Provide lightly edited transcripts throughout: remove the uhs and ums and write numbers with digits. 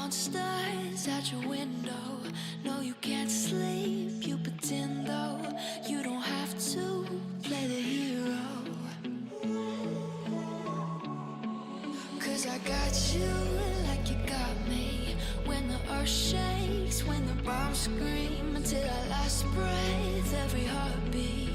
monsters at your window. No, you can't sleep, you pretend though. You don't have to play the hero. 'Cause I got you like you got me. When the earth shakes, when the bombs scream, until our last breath, every heartbeat.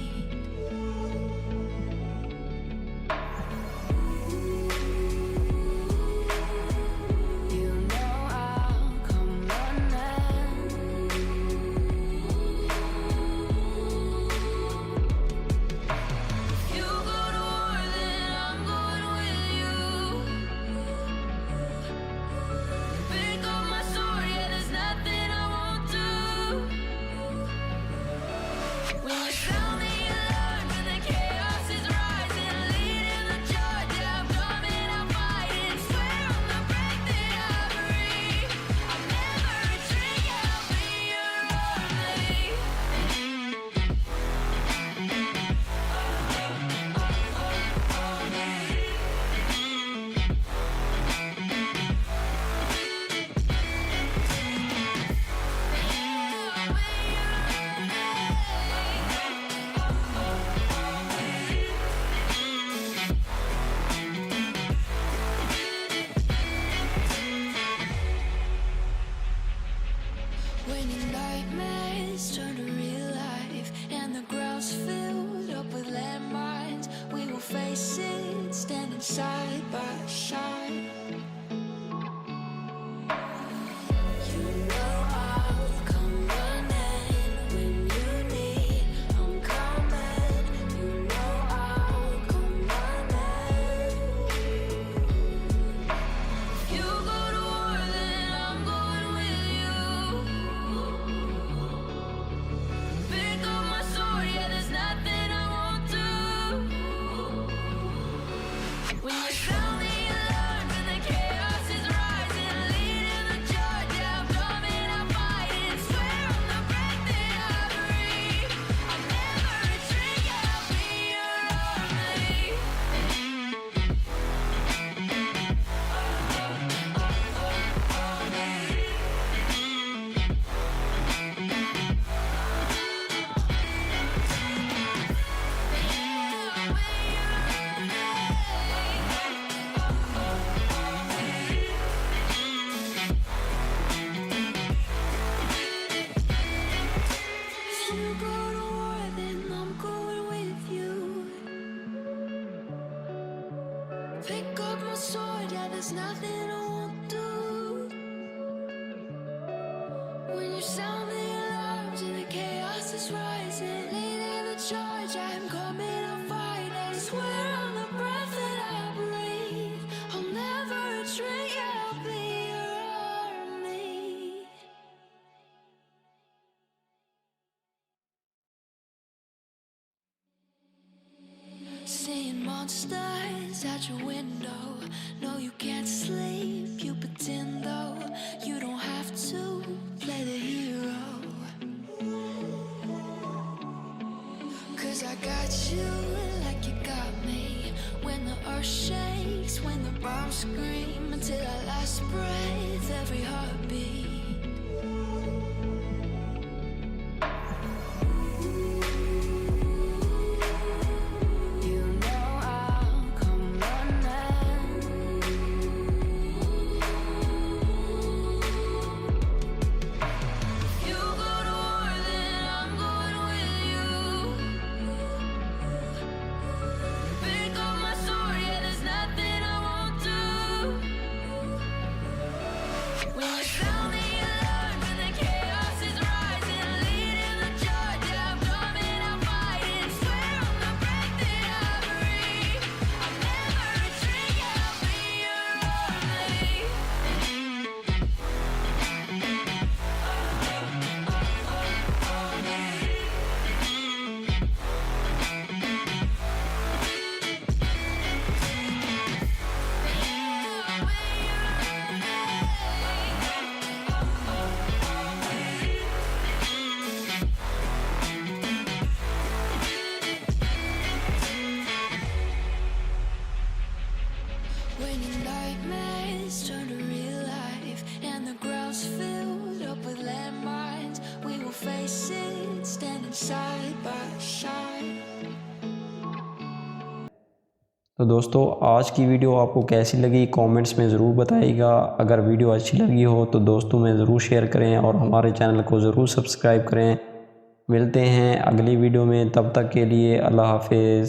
When your nightmares turn to real life and the ground's filled up with landmines, we will face it standing side by side. You know I'll come running when you need. I'm coming. You know I'll come running. You go to war, then I'm going with you. Pick up my sword, yeah, there's nothing I won't do. When you sound the alarm and the chaos is rising, leading the charge, yeah, I'm coming, I'm fighting. Swear on the breath that I breathe, I'll never retreat, yeah, I'll be your army. If you go to war, then I'm going with you. Pick up my sword, yeah, there's nothing I won't do. When you sound the alarms and the chaos is rising, leading the charge, I'm coming, I'm fighting. Swear on the breath that I breathe, I'll never retreat, yeah, I'll be your army. Seeing monsters at your window. No, you can't sleep, you pretend though. You don't have to play the hero. 'Cause I got you like you got me. When the earth shakes, when the bombs scream, until our last breath, every heartbeat. You know I'll come running. You go to war, then I'm going with you. Pick up my sword, yeah, there's nothing I won't do. When you sound the alarm and the chaos is rising, leading the charge, yeah, I'm coming, I'm fighting. Swear on the breath that I breathe, I'll never retreat, yeah, I'll be your army. When your nightmares turn to real life and the ground's filled up with landmines. We will face it, standing side by side. तो दोस्तों आज की video आपको कैसी लगी comments में ज़रूर बताइएगा। अगर वीडियो अच्छी लगी हो तो दोस्तों में ज़रूर शेयर करें और हमारे चैनल को ज़रूर सब्सक्राइब करें। मिलते हैं अगली वीडियो में, तब तक के लिए अल्लाह हाफिज़।